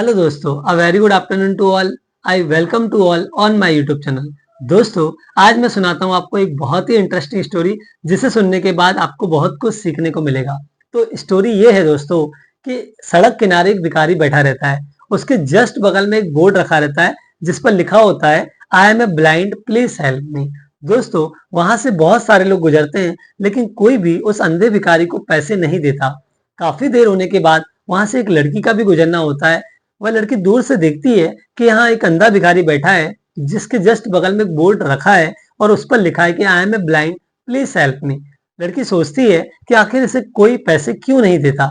Hello दोस्तों, a very good afternoon to all. I welcome to all on my YouTube channel. दोस्तों, आज मैं सुनाता हूँ आपको एक बहुत ही इंटरेस्टिंग स्टोरी, जिसे सुनने के बाद आपको बहुत कुछ सीखने को मिलेगा। तो स्टोरी ये है दोस्तों कि सड़क किनारे एक भिखारी बैठा रहता है। उसके जस्ट बगल में एक बोर्ड रखा रहता है जिस पर लिखा होता है, I am a blind, please help me. दोस्तों, वहां से बहुत सारे लोग गुजरते हैं, लेकिन कोई भी उस अंधे भिखारी को पैसे नहीं देता। काफी देर होने के बाद वहां से एक लड़की का भी गुजरना होता है। वह लड़की दूर से देखती है कि यहाँ एक अंधा भिखारी बैठा है, जिसके जस्ट बगल में एक बोर्ड रखा है और उस पर लिखा है कि I am a blind, please help me. लड़की सोचती है कि आखिर इसे कोई पैसे क्यों नहीं देता।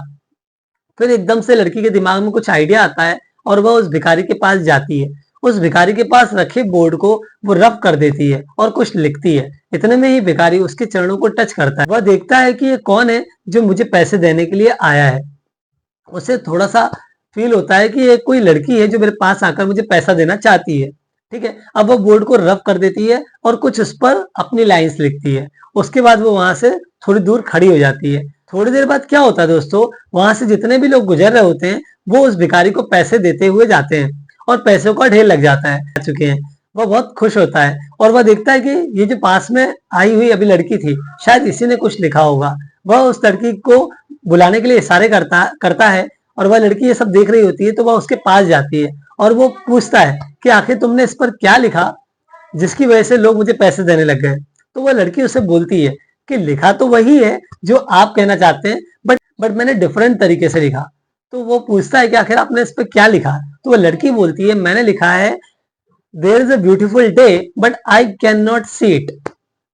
फिर एकदम से लड़की के दिमाग में कुछ आइडिया आता है और वह उस भिखारी के पास जाती है। उस भिखारी के पास रखे बोर्ड को वो रफ कर देती है और कुछ लिखती है। इतने में ही भिखारी उसके चरणों को टच करता है। वह देखता है कि ये कौन है जो मुझे पैसे देने के लिए आया है। उसे थोड़ा सा फील होता है कि ये कोई लड़की है जो मेरे पास आकर मुझे पैसा देना चाहती है। ठीक है, अब वो बोर्ड को रफ कर देती है और कुछ उस पर अपनी लाइंस लिखती है। उसके बाद वो वहां से थोड़ी दूर खड़ी हो जाती है। थोड़ी देर बाद क्या होता है दोस्तों, वहां से जितने भी लोग गुजर रहे होते हैं वो उस भिखारी को पैसे देते हुए जाते हैं और पैसों का ढेर लग जाता है आ चुके हैं। वह बहुत खुश होता है और वह देखता है कि ये जो पास में आई हुई अभी लड़की थी, शायद इसी ने कुछ लिखा होगा। वह उस लड़की को बुलाने के लिए इशारे करता है और वह लड़की ये सब देख रही होती है, तो वह उसके पास जाती है और वो पूछता है कि आखिर तुमने इस पर क्या लिखा जिसकी वजह से लोग मुझे पैसे देने लग गए। तो वह लड़की उसे बोलती है कि लिखा तो वही है जो आप कहना चाहते हैं, बट मैंने डिफरेंट तरीके से लिखा। तो वो पूछता है कि आखिर आपने इस पर क्या लिखा। तो वह लड़की बोलती है, मैंने लिखा है, there is a beautiful day but I can not see it.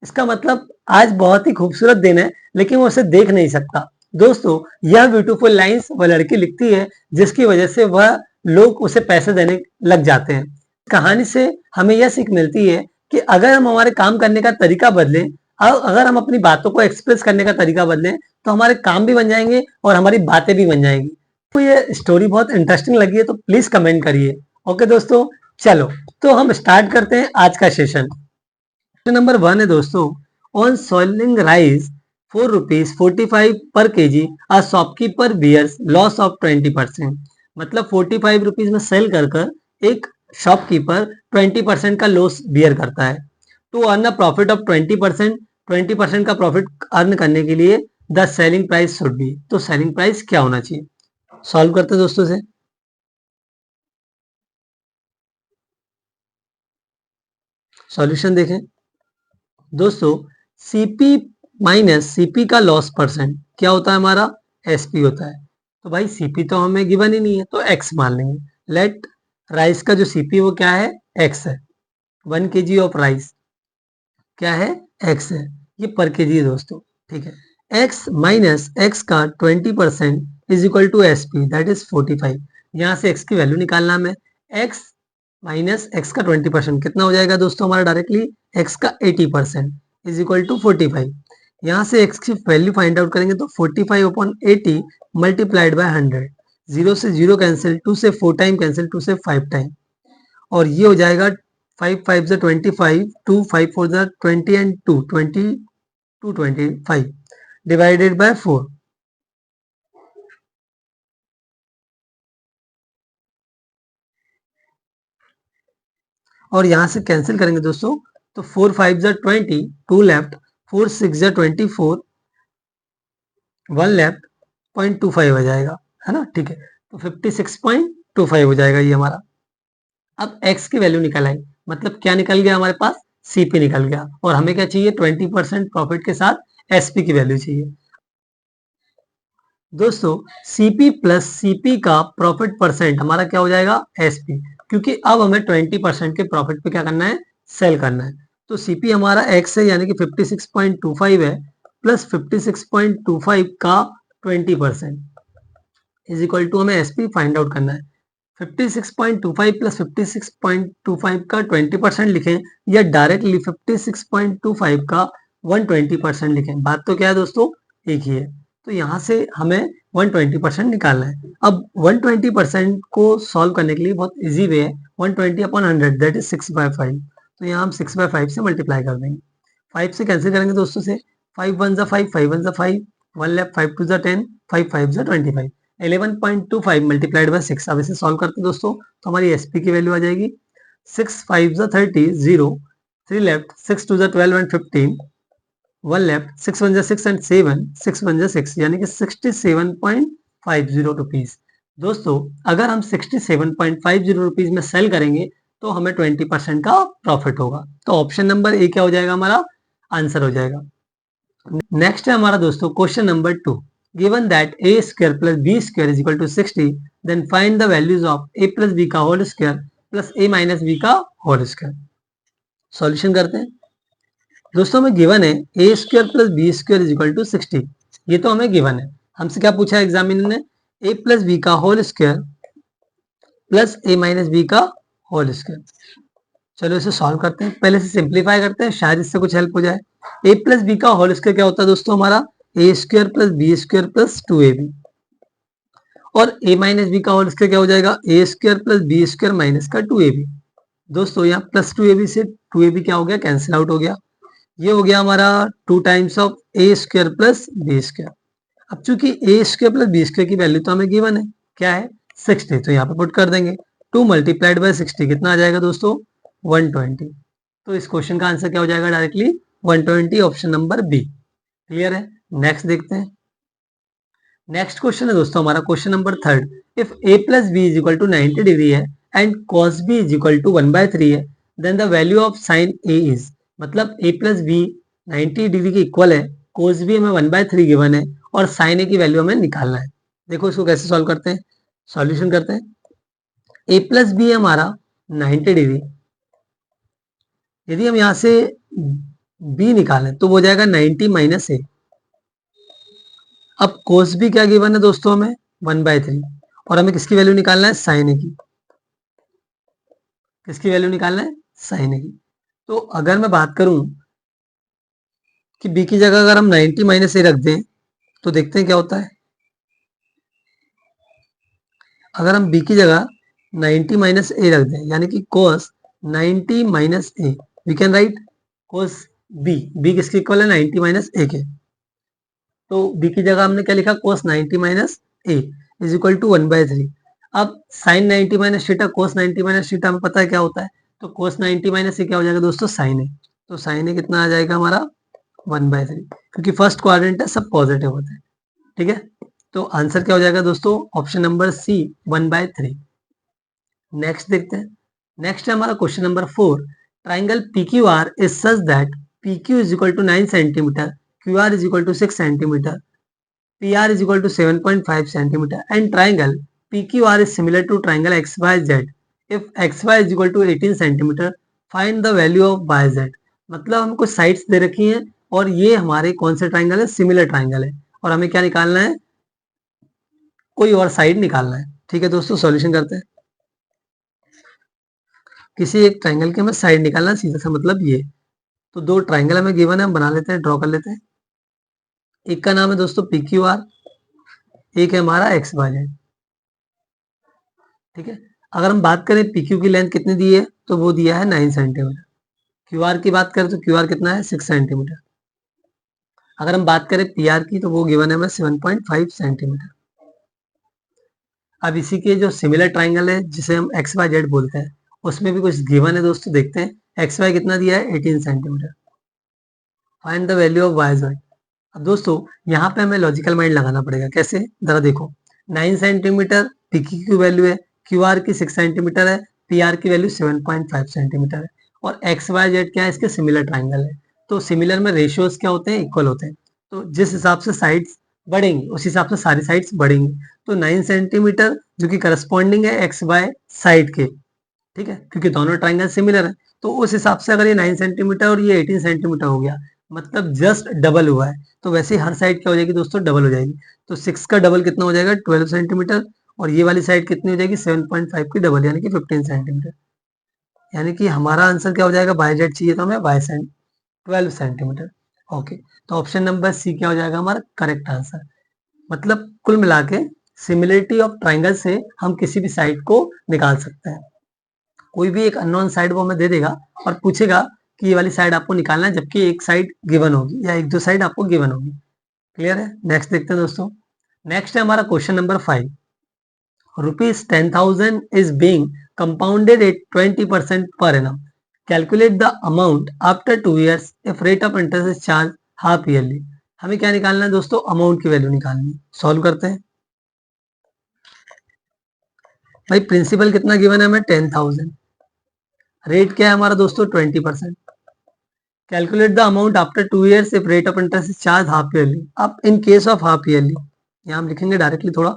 इसका मतलब आज बहुत ही खूबसूरत दिन है, लेकिन वो उसे देख नहीं सकता। दोस्तों, यह ब्यूटीफुल लाइंस वह लड़की लिखती है, जिसकी वजह से वह लोग उसे पैसे देने लग जाते हैं। कहानी से हमें यह सीख मिलती है कि अगर हम हमारे काम करने का तरीका बदलें, अगर हम अपनी बातों को एक्सप्रेस करने का तरीका बदलें, तो हमारे काम भी बन जाएंगे और हमारी बातें भी बन जाएंगी। तो ये स्टोरी बहुत इंटरेस्टिंग लगी है तो प्लीज कमेंट करिए। ओके दोस्तों, चलो तो हम स्टार्ट करते हैं आज का सेशन। नंबर 1 है दोस्तों, on soling rice 4 rupees 45 per KG, a shopkeeper bears loss of 20%। मतलब 45 रुपीज में सेल कर कर एक शॉपकीपर 20% का लॉस बियर करता है। To earn a profit of 20%, 20% का प्रॉफिट अर्न करने के लिए the selling price should be. तो सेलिंग प्राइस क्या होना चाहिए, सॉल्व करते हैं दोस्तों से। सॉल्यूशन देखें दोस्तों। सीपी माइनस सीपी का लॉस परसेंट क्या होता है हमारा, एसपी होता है। तो भाई सीपी तो हमें गिवन ही नहीं है, तो एक्स मान लेंगे। लेट राइस का जो सीपी वो क्या है, एक्स है। 1 kg ऑफ राइस क्या है, एक्स है। ये पर केजी है दोस्तों। ठीक है, एक्स माइनस एक्स का 20% is equal to S P, that is 45। यहाँ से एक्स की वैल्यू निकालना हमें। एक्स माइनस एक्स का 20% कितना हो जाएगा दोस्तों हमारा, डायरेक्टली एक्स का 80% इज इक्वल टू 45। यहाँ से एक्स की वैल्यू फाइंड आउट करेंगे तो 45/80 मल्टीप्लाइड बाय 100। जीरो से जीरो कैंसिल, 2 से 4 टाइम कैंसिल, 2 से 5 टाइम, और ये हो जाएगा 5 5 जा 25, 2 5 4 जा 20 एंड 2 20, 225 डिवाइडेड बाय 4। और यहाँ से कैंसिल करेंगे दोस्तों तो 4 5 जा 20, 2 लेफ्ट, 4 6 जा 24, 1 लेफ्ट, 0.25 हो जाएगा, है ना। ठीक है, तो 56.25 हो जाएगा ये हमारा। अब x की वैल्यू निकल आई, मतलब क्या निकल गया हमारे पास, सीपी निकल गया। और हमें क्या चाहिए, 20% प्रॉफिट के साथ एसपी की वैल्यू चाहिए। दोस्तों, सीपी प्लस सीपी का प्रॉफिट परसेंट हमारा क्या हो जाएगा, एसपी। क्योंकि अब हमें 20% के प्रॉफिट पे क्या करना है, सेल करना है। तो सीपी हमारा एक्स है, यानी कि 56.25 है, प्लस 56.25 का 20% इज इक्वल टू, हमें एसपी फाइंड आउट करना है। 56.25 प्लस 56.25 का 20% लिखें, या डायरेक्टली 56.25 का 120% लिखें, बात तो क्या है दोस्तों, एक ही है। तो यहाँ से हमें 120% निकालना है। अब 120% को सॉल्व करने के लिए बहुत इजी वे है, 120/100 दैट इज 6/5। तो यहाँ हम 6/5 से मल्टीप्लाई कर देंगे। 5 से कैंसिल करेंगे दोस्तों से, 5 1 जा 5, 5 1 जा 5, 1 लेफ्ट, 5 2 जा 10, 5 5 जा 25। 11.25 मल्टीप्लाइड बाय 6। अब इसे सॉल्व करते हैं दोस्तों, तो हमारी एसपी की वैल्यू आ जाएगी 6 5 30, 0 3 लेफ्ट, 6 2 12 एंड 15, 1 लेफ्ट, 6 1 6 एंड 7, 6 1 6, यानी कि 67.50 रुपीज। दोस्तों अगर हम 67.50 रुपीज में सेल करेंगे तो हमें 20% का प्रॉफिट होगा। तो ऑप्शन नंबर ए क्या हो जाएगा, हमारा आंसर हो जाएगा। नेक्स्ट है हमारा दोस्तों question number 2। Given that a square plus B square is equal to 60, then find the values of a plus b का whole square plus a minus b का होल स्क्वायर। सॉल्यूशन करते हैं दोस्तों। हमें गिवन है a square plus B square is equal to 60, ये तो हमें गिवन है। हमसे क्या पूछा है एग्जामिनर ने, ए प्लस बी का whole square plus a minus b का होल स्क्वायर। चलो इसे सॉल्व करते हैं, पहले से सिंप्लीफाई करते हैं, शायद इससे कुछ हेल्प हो जाए। ए प्लस बी का होल स्क्वायर क्या होता है दोस्तों, हमारा a square plus B square plus 2ab, और ए माइनस बी का होल स्क्वायर क्या हो जाएगा, a square plus B square minus का 2ab। दोस्तों यहाँ प्लस 2ab से 2ab क्या हो गया, कैंसिल आउट हो गया। ये हो गया हमारा 2 times of A square plus B square. अब चूंकि A square plus B square की वैल्यू तो हमें गिवन है, क्या है 60, तो यहाँ पे पुट कर देंगे 2 मल्टीप्लाइड बाय 60 कितना आ जाएगा दोस्तों 120। तो इस क्वेश्चन का आंसर क्या हो जाएगा directly 120, option number b. Clear है। नेक्स्ट देखते हैं। नेक्स्ट क्वेश्चन है दोस्तों हमारा question number 3। If a plus b is equal to 90 degree है and cos b is equal to 1/3 है, then the value of sine a is, मतलब a plus b 90 degree के इक्वल है, cos b हमें 1/3 given है, और sign a की value हमें निकालना है। देखो इसको कैसे सॉल्व करते हैं, सॉल्यूशन करते हैं। a प्लस बी है हमारा 90 डिग्री, यदि हम यहाँ से b निकालें तो वो जाएगा 90 माइनस a। अब cos b क्या गिवन है दोस्तों हमें 1/3, और हमें किसकी वैल्यू निकालना है, साइन ए की। किसकी वैल्यू निकालना है, साइन ए की। तो अगर मैं बात करूं कि b की जगह अगर हम 90 माइनस ए रख दें तो देखते हैं क्या होता है। अगर हम b की जगह 90 माइनस ए रख दें, यानी कि cos 90 minus A, we can write cos b किसके इक्वल है 90 माइनस ए के। तो b की जगह हमने क्या लिखा, cos 90 minus A is equal to 1/3। अब sin 90 minus theta, cos 90 minus theta हमें पता है क्या होता है, तो cos 90 माइनस ए क्या हो जाएगा दोस्तों, sin ए। तो sin ए कितना आ जाएगा हमारा 1/3, क्योंकि फर्स्ट क्वाड्रेंट है, सब पॉजिटिव होते हैं। ठीक है, तो आंसर क्या हो जाएगा दोस्तों, ऑप्शन नंबर सी 1/3। नेक्स्ट देखते हैं। नेक्स्ट है हमारा question number 4। Triangle PQR is such that PQ is equal to 9 centimetre, QR is equal to 6 centimeter, PR is equal to 7.5 centimeter, and triangle PQR is similar to triangle XYZ. If XY is equal to 18 centimeter, find the value of YZ. मतलब हमको sides दे रखी हैं और ये हमारे कौन से triangle है, सिमिलर ट्राइंगल है, और हमें क्या निकालना है, कोई और साइड निकालना है। ठीक है दोस्तों, सॉल्यूशन करते हैं। किसी एक ट्राइंगल के हमें साइड निकालना है, सीधा सा मतलब ये। तो दो ट्राइंगल हमें गिवन है, हम बना लेते हैं, ड्रॉ कर लेते हैं। एक का नाम है दोस्तों PQR, एक है हमारा XYZ। ठीक है, अगर हम बात करें PQ की लेंथ कितनी दी है, तो वो दिया है 9 सेंटीमीटर। QR की बात करें तो QR कितना है 6 सेंटीमीटर। अगर हम बात करें PR की तो वो गिवन है हमें 7.5 सेंटीमीटर। अब इसी के जो सिमिलर ट्राइंगल है जिसे हम XYZ बोलते हैं, उसमें भी कुछ गिवन है दोस्तों, देखते हैं। XY कितना दिया है 18 centimetre. Find the value of YZ। अब दोस्तों यहाँ पे हमें लॉजिकल माइंड लगाना पड़ेगा। कैसे, जरा देखो, 9 सेंटीमीटर PQ की वैल्यू है, QR की 6 सेंटीमीटर है, PR की वैल्यू 7.5 सेंटीमीटर है, और XYZ क्या है, इसके सिमिलर ट्राइंगल है। तो सिमिलर में रेशियोज क्या होते हैं, इक्वल होते हैं। तो जिस हिसाब से साइड्स बढ़ेंगी उस हिसाब से सारी साइड्स बढ़ेंगी। तो 9 सेंटीमीटर जो कि करस्पॉन्डिंग है XY साइड के, ठीक है, क्योंकि दोनों ट्राइंगल सिमिलर है, तो उस हिसाब से अगर ये 9 सेंटीमीटर और ये 18 सेंटीमीटर हो गया, मतलब जस्ट डबल हुआ है। तो वैसे ही हर साइड क्या हो जाएगी दोस्तों, डबल हो जाएगी। तो 6 का डबल कितना हो जाएगा 12 सेंटीमीटर, और ये वाली साइड कितनी हो जाएगी 7.5 की डबल, यानी कि 15 सेंटीमीटर। यानी कि हमारा आंसर क्या हो जाएगा, YZ चाहिए तो हमें 12 सेंटीमीटर। ओके, तो ऑप्शन नंबर सी क्या हो जाएगा हमारा करेक्ट आंसर। मतलब कुल मिला के सिमिलरिटी ऑफ ट्राइंगल से हम किसी भी साइड को निकाल सकते हैं। कोई भी एक अननोन साइड वो हमें दे देगा और पूछेगा कि ये वाली साइड आपको निकालना है, जबकि एक साइड गिवन होगी या एक दो साइड आपको गिवन होगी। क्लियर है। नेक्स्ट देखते हैं दोस्तों। नेक्स्ट है हमारा question number 5। ₹10,000 is being compounded at 20% per annum. Calculate the amount after 2 years if rate of interest is charged half yearly. हमें क्या निकालना है दोस्तों? अमाउंट की वैल्यू निकालनी है। सॉल्व करते हैं। भाई प्रिंसिपल कितना गिवन है हमें? 10,000। रेट क्या है हमारा दोस्तों? 20%। Calculate the amount after 2 years if rate of interest is charge half yearly. अब in case of half yearly, यहाँ हम लिखेंगे डायरेक्टली थोड़ा,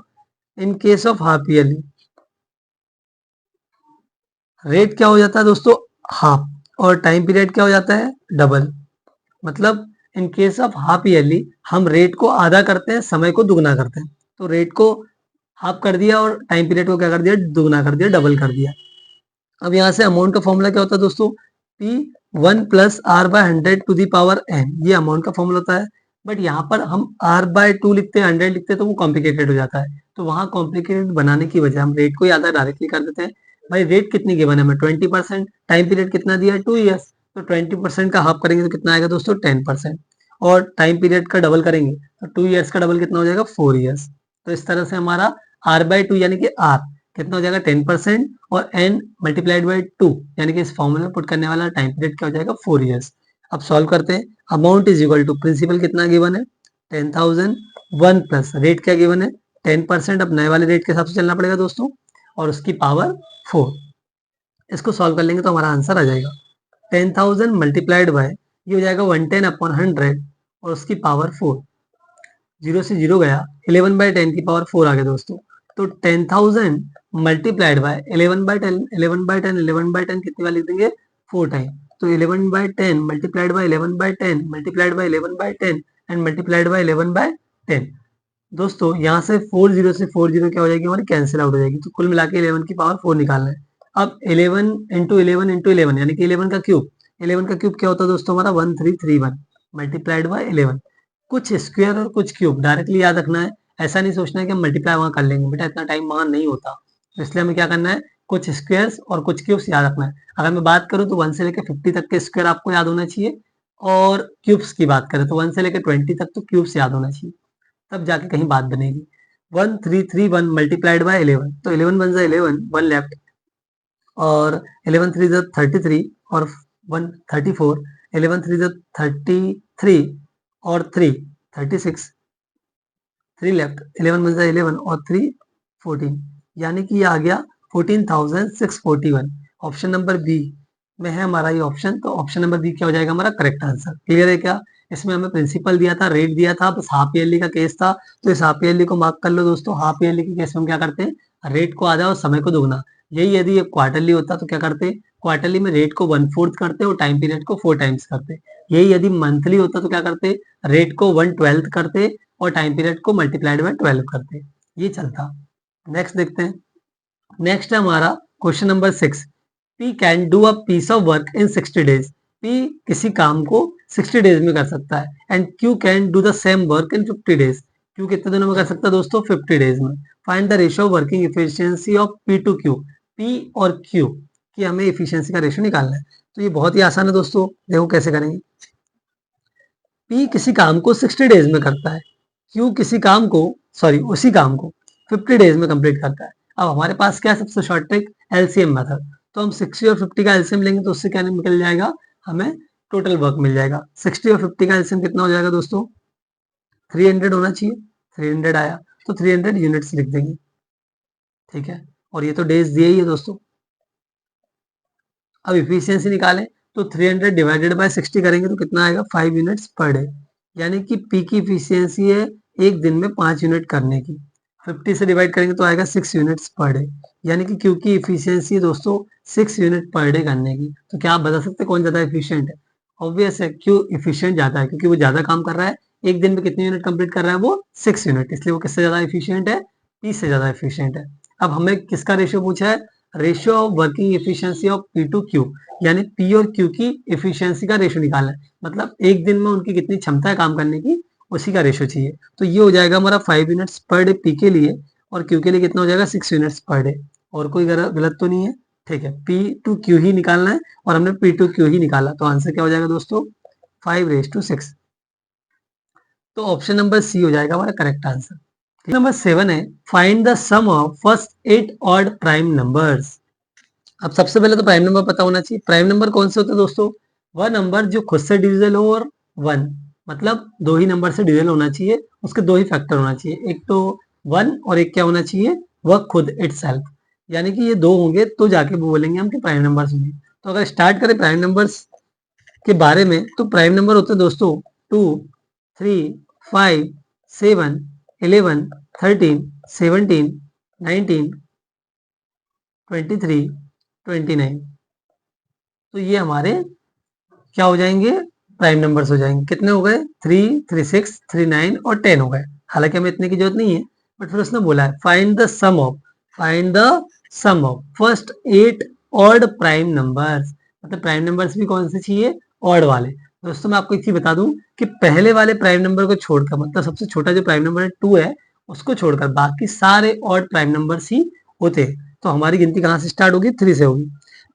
in case of half yearly rate क्या हो जाता है दोस्तों? हाफ, और टाइम पीरियड क्या हो जाता है? डबल। मतलब इन केस ऑफ हाफ ईयरली हम रेट को आधा करते हैं, समय को दुगना करते हैं। तो रेट को हाफ कर दिया और टाइम पीरियड को क्या कर दिया? दुगना कर दिया, डबल कर दिया। अब यहाँ से अमाउंट का फॉर्मूला क्या होता है दोस्तों? P1 plus R by 100 to the power n, ये अमाउंट का फॉर्मूला होता है। बट यहाँ पर हम r बाय 2 लिखते हैं, 100 लिखते हैं, तो वो कॉम्प्लिकेटेड हो जाता है। तो वहां कॉम्प्लिकेटेड बनाने की वजह हम रेट को ही आधा डायरेक्टली कर देते हैं। भाई रेट कितनी गिवन है हमें? 20%। टाइम पीरियड कितना दिया है? 2 years। तो 20% का हाफ करेंगे तो कितना आएगा दोस्तों? 10%। और टाइम पीरियड का डबल करेंगे तो 2 years का डबल कितना हो जाएगा? 4 years। तो इस तरह से हमारा r बाय 2 यानी कि r कितना हो जाएगा? 10%, और n मल्टीप्लाइड बाई 2 यानी कि इस फॉर्मूले में पुट करने वाला टाइम पीरियड क्या हो जाएगा? 4 years। अब सॉल्व करते हैं। Amount is equal to principal कितना गिवन है? 10,000, 1 प्लस रेट क्या गिवन है? 10%। अब नए वाले रेट के हिसाब से चलना पड़ेगा दोस्तों, और उसकी पावर 4। इसको सॉल्व कर लेंगे तो हमारा आंसर आ जाएगा 10,000 मल्टीप्लाइड बाय, ये हो जाएगा 110 अपॉन 100, और उसकी पावर 4। जीरो से जीरो गया, 11/10 की पावर 4 आ गया दोस्तों। तो 10,000 मल्टीप्लाइड बाय 11/10, 11/10, 11/10 कितनी बार लिख देंगे? 4 टाइम। तो 11/10 multiplied by 11/10 multiplied by 11/10 and multiplied by 11/10। दोस्तों यहाँ से 40 से 40 क्या हो जाएगी? हमारी कैंसिल आउट हो जाएगी। तो कुल मिला के 11 की पावर 4 निकालना है। अब 11 इंटू 11 इंटू 11 यानी कि 11 का क्यूब। 11 का क्यूब क्या होता है दोस्तों? हमारा 1331 मल्टीप्लाइड बाय 11। कुछ स्क्वायर और कुछ क्यूब डायरेक्टली याद रखना है। ऐसा नहीं सोचना है कि हम मल्टीप्लाई वहां कर लेंगे, बेटा इतना टाइम वहां नहीं होता। तो इसलिए हमें क्या करना है? कुछ स्क्वायर्स और कुछ क्यूब्स याद रखना है। अगर मैं बात करूं तो 1 से लेकर 50 तक के स्क्वायर आपको याद होना चाहिए, और क्यूब्स की बात करें तो 1 से लेकर 20 तक तो क्यूब्स याद होना चाहिए, तब जाके कहीं बात बनेगी। 1331 मल्टीप्लाइड बाय 11, तो 11 बन जाए 11, 1 लेफ्ट, और 11 3 33, और 1 34, 11 3 33, और 3 36, 3 लेफ्ट, 11 बन जाए 11, और 3 14, यानी कि ये आ गया 14,641। ऑप्शन नंबर बी में है हमारा ये ऑप्शन। तो ऑप्शन नंबर बी क्या हो जाएगा हमारा करेक्ट आंसर? क्लियर है क्या? इसमें हमें प्रिंसिपल दिया था, रेट दिया था, बस हाफ ईयरली का केस था। तो इस हाफ ईयरली को मार्क कर लो दोस्तों। हाफ ईयरली के केस में हम क्या करते हैं? रेट को आधा और समय को दुगना। यही यदि ये क्वार्टरली होता तो क्या करते? क्वार्टरली में रेट को 1/4 करते और टाइम पीरियड को 4 टाइम्स करते। यही यदि मंथली होता तो क्या करते? रेट को 1/12 करते और टाइम पीरियड को मल्टीप्लाइड बाय 12 करते। ये चलता। नेक्स्ट देखते हैं। नेक्स्ट है हमारा question number 6। P can do a piece of work in 60 days. P किसी काम को 60 डेज में कर सकता है, and Q can do the same work in 50 days. Q कितने दिनों में कर सकता है दोस्तों? 50 डेज में। Find the ratio of working efficiency of P to Q. P और क्यू की हमें एफिशिएंसी का रेशियो निकालना है। तो ये बहुत ही आसान है दोस्तों, देखो कैसे करेंगे। पी किसी काम को 60 डेज में करता है, क्यू किसी काम को, सॉरी उसी काम को 50 डेज में कंप्लीट करता है। अब हमारे पास क्या है सबसे शॉर्ट ट्रिक? LCM method. तो हम 60 और 50 का एलसीएम लेंगे तो उससे क्या निकल जाएगा? हमें टोटल वर्क मिल जाएगा। 60 और 50 का एलसीएम कितना हो जाएगा दोस्तों? 300 होना चाहिए। 300 आया तो 300 यूनिट्स लिख देंगे, ठीक है। और ये तो डेज दिए ही है दोस्तों। अब इफिशियंसी निकालें तो 300 डिवाइडेड बाय 60 करेंगे तो कितना आएगा? 5 यूनिट्स पर डे। यानी कि पी की इफिशियंसी है एक दिन में 5 यूनिट करने की। 50 से डिवाइड करेंगे तो आएगा 6 यूनिट्स पर डे। यानी कि क्यू की इफिशियंसी है दोस्तों 6 यूनिट पर डे करने की। तो क्या आप बता सकते हैं कौन ज्यादा इफिशियंट है? ऑब्वियस है क्यू इफिशियंट ज्यादा है, क्योंकि वो ज्यादा काम कर रहा है। एक दिन में कितनी यूनिट कंप्लीट कर रहा है? वो 6 यूनिट। इसलिए वो किससे ज्यादा इफिशियंट है? पी से ज्यादा इफिशियंट है। अब हमें किसका रेशियो पूछा है? Ratio of working efficiency of P to Q, यानी पी और क्यू की एफिशिएंसी का रेशियो निकालना है। मतलब एक दिन में उनकी कितनी क्षमता है काम करने की, उसी का रेशियो चाहिए। तो ये हो जाएगा हमारा 5 यूनिट्स पर डे पी के लिए, और क्यू के लिए कितना हो जाएगा? 6 यूनिट्स पर डे। और कोई गलत तो नहीं है? ठीक है, पी टू क्यू ही निकालना है और हमने पी टू क्यू ही निकाला। तो आंसर क्या हो जाएगा दोस्तों? 5 रेज टू 6। तो ऑप्शन नंबर सी हो जाएगा हमारा करेक्ट आंसर। नंबर 7 है find the sum of first 8 odd prime numbers. अब सबसे पहले तो प्राइम नंबर पता होना चाहिए। प्राइम नंबर कौन से होते हैं दोस्तों? वह नंबर जो खुद से डिविजिबल हो और वन, मतलब दो ही नंबर से डिविजिबल होना चाहिए, उसके दो ही फैक्टर होना चाहिए, एक तो वन और एक क्या होना चाहिए, वह खुद इटसेल्फ। यानी कि ये दो होंगे तो जाके वो बोलेंगे हम कि प्राइम नंबर्स होंगे। तो अगर स्टार्ट करें प्राइम नंबर्स के बारे में, तो प्राइम नंबर होते हैं दोस्तों 2, 3, 5, 7, 11, 13, 17, 19, 23, 29। तो ये हमारे क्या हो जाएंगे, प्राइम नंबर्स हो जाएंगे। कितने हो गए? 3, 36, 39 और 10 हो गए। हालांकि हमें इतने की जरूरत नहीं है, बट फिर उसने बोला है find the sum of first 8 odd prime numbers. मतलब प्राइम नंबर्स भी कौन से चाहिए? ऑड वाले। दोस्तों मैं आपको एक चीज बता दूं कि पहले वाले प्राइम नंबर को छोड़कर, मतलब सबसे छोटा जो प्राइम नंबर है 2 है, उसको छोड़कर बाकी सारे ऑड प्राइम नंबर्स ही होते हैं। तो हमारी गिनती कहाँ से स्टार्ट होगी? 3 से होगी।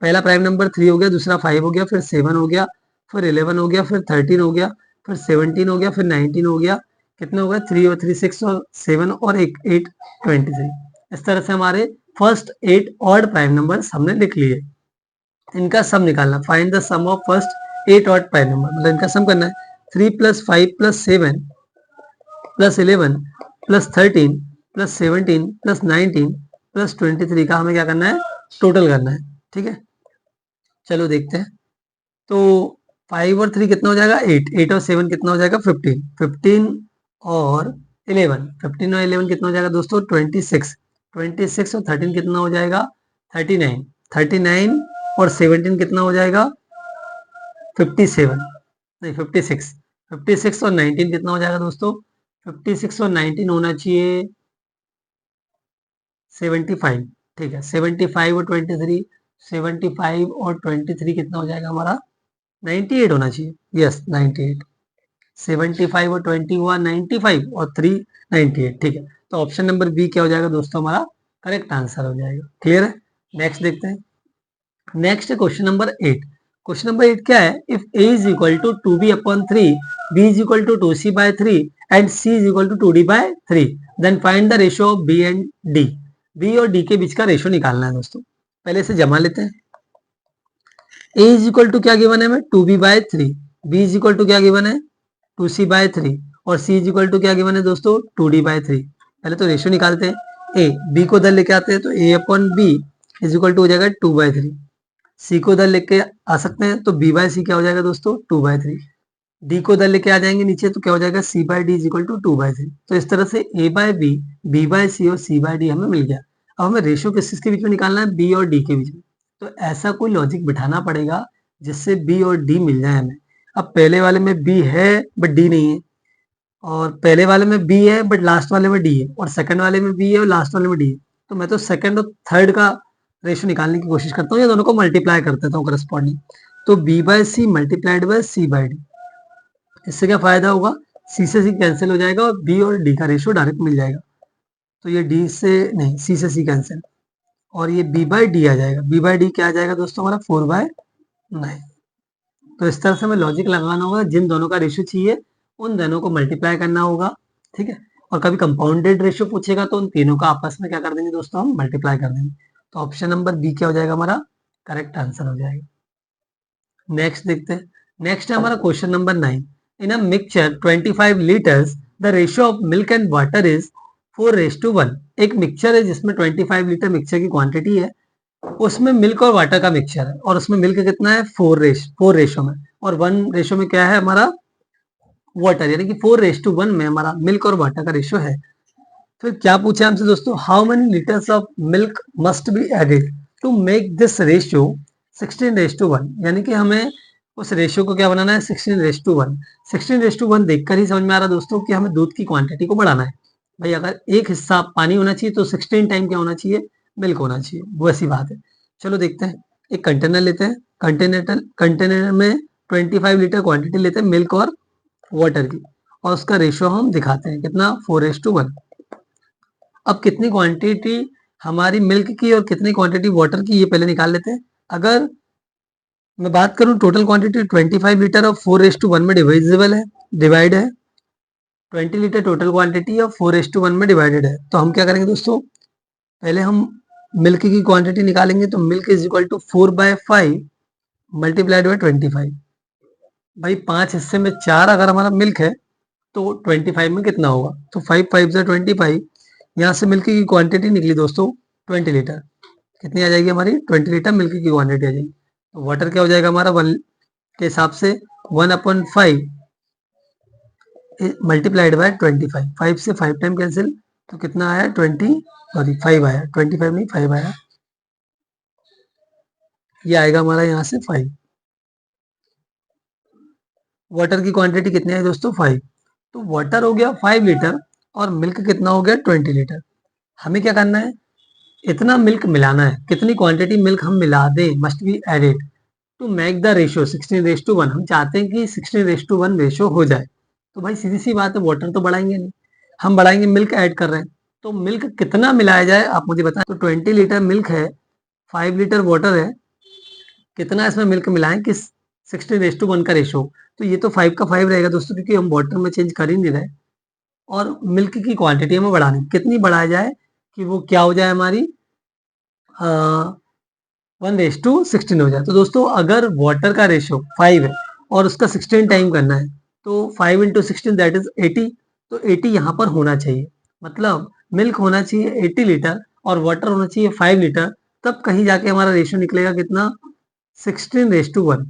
पहला प्राइम नंबर 3 हो गया, दूसरा 5 हो गया, फिर 7 हो गया, फिर 11 हो गया, फिर 13 हो गया, फिर 17 हो गया, फिर 19 हो गया। कितने हो गए? 3 और 3 6 और 7 और 1 8 23। इस तरह से हमारे फर्स्ट 8 ऑड प्राइम नंबर्स हमने लिख लिए। इनका सम निकालना, find the sum of first 8 odd prime number, मतलब इनका सम करना है। 3 + 5 + 7 + 11 + 13 + 17 + 19 + 23 का हमें क्या करना है? टोटल करना है। ठीक है, चलो देखते हैं। तो 5 और 3 कितना हो जाएगा? 8, 8 और 7 कितना हो जाएगा? 15, 15 और 11, 15 और 11 कितना हो जाएगा दोस्तों? 26, 26 और 13 कितना हो जाएगा? 39, 39 और 17 कितना हो जाएगा? 57, नहीं 56, 56 और 19 कितना हो जाएगा दोस्तों? 56 और 19 होना चाहिए 75। ठीक है, 75 और 23, 75 और 23 कितना हो जाएगा हमारा? 98 होना चाहिए। यस 98। 75 और 20 हुआ 95 और 3 98। ठीक है, तो ऑप्शन नंबर बी क्या हो जाएगा दोस्तों? हमारा करेक्ट आंसर हो जाएगा। क्लियर है? नेक्स्ट देखते हैं। नेक्स्ट है क्वेश्चन नंबर 8। क्वेश्चन नंबर 8 क्या है? If a is equal to 2b/3, b is equal to 2c/3 and c is equal to 2d/3, then find the ratio of b and d। b और d के बीच का ratio निकालना है दोस्तों। पहले इसे जमा लेते हैं। a इज इक्वल टू क्या गिवन है हमें? 2b/3, b is equal to क्या गिवन है? 2c/3 और c इज इक्वल टू क्या गिवन है दोस्तों? 2d/3। पहले तो रेशियो निकालते हैं। a b को उधर लेके आते हैं तो a/b इज इक्वल टू हो जाएगा 2/3। c को उधर लेके आ सकते हैं तो b/c क्या हो जाएगा दोस्तों? 2/3। d को उधर लेके आ जाएंगे नीचे तो क्या हो जाएगा? c/d is equal to 2/3। तो इस तरह से a/b, b/c और c/d हमें मिल गया। अब हमें रेशियो किस किसके बीच में निकालना है? b और d के बीच में। तो ऐसा कोई लॉजिक बिठाना पड़ेगा जिससे b और d मिल जाए हमें। अब पहले वाले में b है बट d नहीं है, और पहले वाले में b है बट लास्ट वाले में d है, और सेकंड वाले में b है और लास्ट वाले में d है। तो मैं तो सेकंड और थर्ड का रेशियो निकालने की कोशिश करता हूँ, या दोनों को मल्टीप्लाई कर देता हूँ करस्पॉन्डिंग। तो b/c मल्टीप्लाइड बाय c/d। इससे क्या फायदा होगा? c से c कैंसिल हो जाएगा और b और d का रेशियो डायरेक्ट मिल जाएगा। तो ये d से नहीं, c से c कैंसिल, और ये b/d आ जाएगा। b/d क्या आ जाएगा दोस्तों? हमारा 4/9। तो इस तरह से हमें लॉजिक लगाना होगा, जिन दोनों का रेशियो चाहिए उन दोनों को मल्टीप्लाई करना होगा। ठीक है, और कभी कंपाउंडेड रेशियो पूछेगा तो उन तीनों का आपस में क्या कर देंगे दोस्तों? हम मल्टीप्लाई कर देंगे। तो ऑप्शन नंबर बी क्या हो जाएगा? हमारा करेक्ट आंसर हो जाएगा। नेक्स्ट देखते हैं। नेक्स्ट है हमारा question number 9। In a mixture 25 litres the ratio of milk and water is 4:1। एक मिक्सचर है जिसमें 25 लीटर मिक्सचर की क्वांटिटी है, उसमें मिल्क और वाटर का मिक्सचर है, और उसमें मिल्क कितना है? 4 रेशो में, और 1 रेशो में क्या है हमारा? वाटर। यानी कि 4:1 में हमारा मिल्क और वाटर का रेशियो है। फिर क्या पूछा हमसे दोस्तों? How many litres of milk must be added to make this ratio 16:1। यानी कि हमें उस रेशियो को क्या बनाना है? 16:1। 16:1 देखकर ही समझ में आ रहा दोस्तों कि हमें दूध की क्वांटिटी को बढ़ाना है। भाई अगर एक हिस्सा पानी होना चाहिए तो 16 टाइम क्या होना चाहिए? मिल्क होना चाहिए। वैसी बात है। चलो देखते हैं। एक कंटेनर लेते हैं। कंटेनर में 25 लीटर क्वांटिटी लेते हैं मिल्क और वाटर की, और उसका रेशियो हम दिखाते हैं कितना? 4:1। अब कितनी क्वांटिटी हमारी मिल्क की और कितनी क्वांटिटी वाटर की, ये पहले निकाल लेते हैं। अगर मैं बात करूं टोटल क्वांटिटी 25 लीटर और 4:1 में डिवाइड है, 20 लीटर टोटल क्वांटिटी या 4:1 में डिवाइडेड है। तो हम क्या करेंगे दोस्तों, पहले हम मिल्क की क्वांटिटी निकालेंगे। तो milk is equal to 4/5 multiplied by 25। भाई 5 हिस्से में 4 अगर हमारा मिल्क है तो 25 में कितना होगा, तो 5 5 से 25। यहाँ से मिल्क की क्वांटिटी निकली दोस्तों 20 लीटर। कितनी आ जाएगी हमारी, 20 लीटर मिल्क की क्वांटिटी आ जाएगी। तो वाटर क्या हो जाएगा हमारा, 1 के हिसाब से 1/5 मल्टीप्लाइड बाय 25। 5 से 5 टाइम कैंसिल, तो कितना आया 20, सॉरी 5 आया, 25 नहीं 5 आया। ये आएगा हमारा यहाँ से 5। वाटर की क्वांटिटी कितनी है दोस्तों, 5। तो वाटर हो गया 5 लीटर और मिल्क कितना हो गया 20 लीटर। हमें क्या करना है, इतना मिल्क मिलाना है। कितनी क्वांटिटी मिल्क हम मिला दें, must be added to make the ratio 16:1। हम चाहते हैं कि 16:1 रेशियो हो जाए। तो भाई सीधी सी बात है, वाटर तो बढ़ाएंगे नहीं, हम बढ़ाएंगे मिल्क ऐड कर रहे हैं। तो मिल्क कितना मिलाया जाए आप मुझे बताएं। तो 20 लीटर मिल्क है, 5 लीटर वाटर है, कितना इसमें मिल्क मिलाएं कि 16:1 का रेशियो। तो ये तो 5 का 5 रहेगा दोस्तों, क्योंकि हम वाटर में चेंज कर ही नहीं रहे। और मिल्क की क्वांटिटी हमें बढ़ानी, कितनी बढ़ाया जाए कि वो क्या हो जाए हमारी 1:16 हो जाए। तो दोस्तों अगर वाटर का रेशियो 5 है और उसका 16 टाइम करना है, तो 5 × 16 दैट इज 80। तो 80 यहाँ पर होना चाहिए, मतलब मिल्क होना चाहिए 80 लीटर और वाटर होना चाहिए 5 लीटर। तब कहीं जाके हमारा रेशियो निकलेगा कितना, 16:1।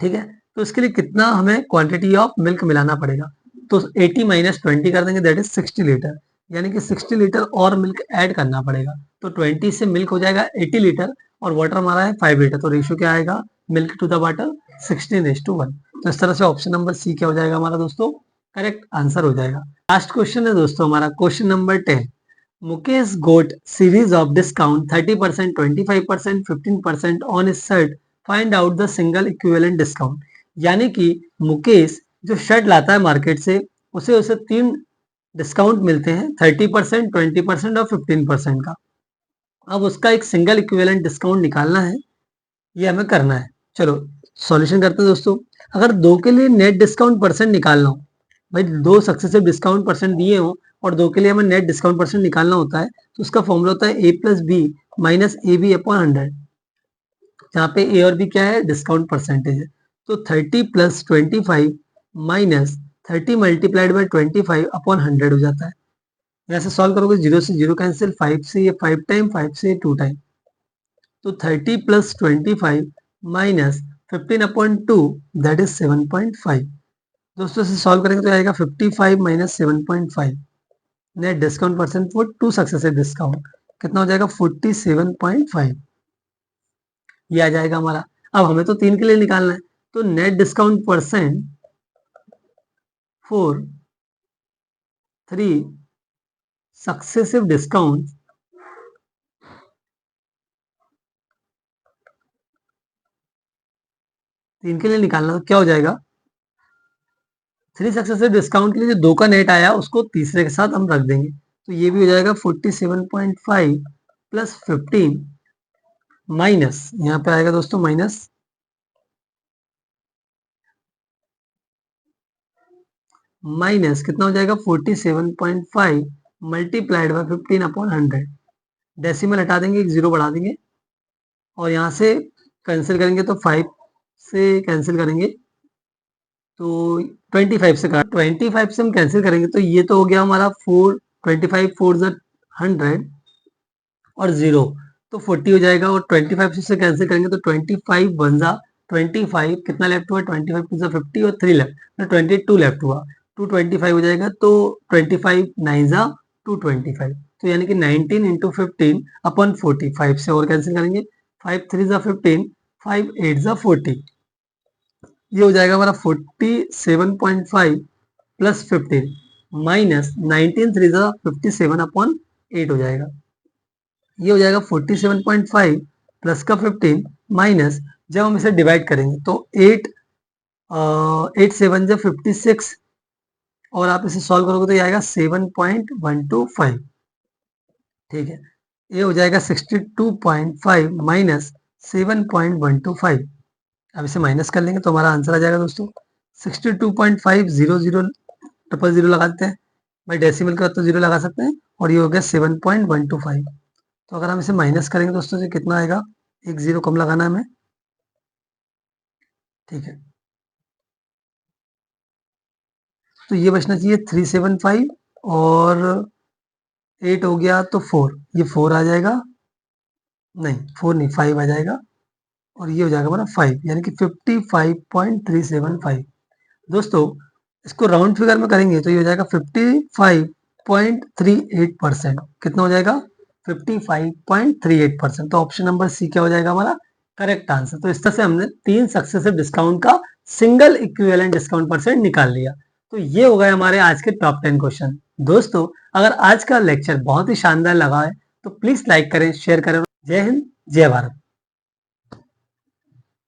ठीक है, तो इसके लिए कितना हमें क्वांटिटी ऑफ मिल्क मिलाना पड़ेगा। तो 80 - 20 कर देंगे, दैट इज 60 लीटर। यानी कि 60 लीटर और मिल्क ऐड करना पड़ेगा। तो 20 से मिल्क हो जाएगा 80 लीटर और वाटर हमारा है 5 लीटर। तो रेशियो क्या आएगा, मिल्क टू द वाटर 16:1। तो इस तरह से ऑप्शन नंबर सी क्या हो जाएगा हमारा दोस्तों, करेक्ट आंसर हो जाएगा। लास्ट क्वेश्चन है दोस्तों हमारा, question number 10। Mukesh got series of discount 30%, 25%, 15% on इस shirt, find out the single equivalent discount. यानी कि मुकेश जो शर्ट लाता है मार्केट से, उसे उसे 3 डिस्काउंट मिलते हैं, 30%, 20% और 15% का। अब उसका एक सिंगल इक्विवेलेंट डिस्काउंट निकालना है, ये हमें करना है। चलो सॉल्यूशन करते हैं दोस्तों। अगर दो के लिए नेट डिस्काउंट परसेंट निकालना हो, भाई 2 सक्सेसिव डिस्काउंट परसेंट दिए हो और 2 के लिए हमें नेट डिस्काउंट परसेंट निकालना होता है, तो उसका फॉर्मूला होता है A+B माइनस AB/100, जहाँ पे ए और बी क्या है, डिस्काउंट परसेंटेज है। तो 30 + 25 माइनस 30 मल्टीप्लाइड बाई 25/100 हो जाता है। ऐसे सॉल्व करोगे, 0 से 0 कैंसिल, 5 से ये 5 टाइम, 5 से 2 टाइम। तो 30 + 25 माइनस 15/2 दैट इज 7.5। दोस्तों से सॉल्व करेंगे तो आएगा 55 - 7.5। Net discount percent for 2 successive discount कितना हो जाएगा, 47.5। ये आ जाएगा हमारा। अब हमें तो 3 के लिए निकालना है, तो net discount percent for 3 successive discount के लिए निकालना, तो क्या हो जाएगा, 3 सक्सेसिव डिस्काउंट के लिए जो 2 का नेट आया उसको तीसरे के साथ हम रख देंगे। तो ये भी हो जाएगा 47.5 प्लस 15 माइनस, यहाँ पे आएगा दोस्तों माइनस माइनस कितना हो जाएगा 47.5 मल्टीप्लाइड बाय 15/100। डेसिमल हटा देंगे, एक 0 बढ़ा देंगे और यहाँ से कैंसिल करेंगे तो 5 से कैंसिल करेंगे तो 25 से 25 से हम कैंसिल करेंगे तो ये तो हो गया हमारा 25 4 100 और 0 तो 40 हो जाएगा। और 25 से कैंसिल करेंगे तो 25 1 जा 25, कितना लेफ्ट हुआ, 25 2 50 और 3 लेफ्ट, तो 22 लेफ्ट हुआ। 225 हो जाएगा, तो 25 9 जा 225, तो यानी कि 19 × 15/40। 5 से और कैंसिल करेंगे, 5 3 जा 15, 5 8 जा 40। ये हो जाएगा हमारा 47.5 प्लस 15 माइनस 19 3 जा 57/8 हो जाएगा। ये हो जाएगा 47.5 प्लस का 15 माइनस, जब हम इसे डिवाइड करेंगे तो 8 7 जा 56 और आप इसे सॉल्व करोगे तो ये आएगा 7.125। ठीक है, ये हो जाएगा 62.5 माइनस 7.125। अब इसे माइनस कर लेंगे तो हमारा आंसर आ जाएगा दोस्तों 62.500 ट्रिपल जीरो लगाते हैं भाई, डेसिमल के बाद तो जीरो लगा सकते हैं। और ये हो गया 7.125। तो अगर हम इसे माइनस करेंगे दोस्तों तो कितना आएगा, एक जीरो कम लगाना है हमें, ठीक है। तो ये बचना चाहिए 375 और 8 हो गया तो 4, ये 4 आ जाएगा, नहीं 4 नहीं 5 आ जाएगा। और ये हो जाएगा हमारा 5, यानी कि 55.375। दोस्तों इसको राउंड फिगर में करेंगे तो ये हो जाएगा 55.38%। कितना हो जाएगा, 55.38%। तो ऑप्शन नंबर सी क्या हो जाएगा हमारा करेक्ट आंसर। तो इस तरह से हमने 3 सक्सेसिव डिस्काउंट का सिंगल इक्विवेलेंट डिस्काउंट परसेंट निकाल लिया। तो ये हो गए हमारे आज के टॉप 10 क्वेश्चन। दोस्तों अगर आज का लेक्चर बहुत ही शानदार लगा है तो प्लीज लाइक करें, शेयर करें। जय हिंद, जय भारत।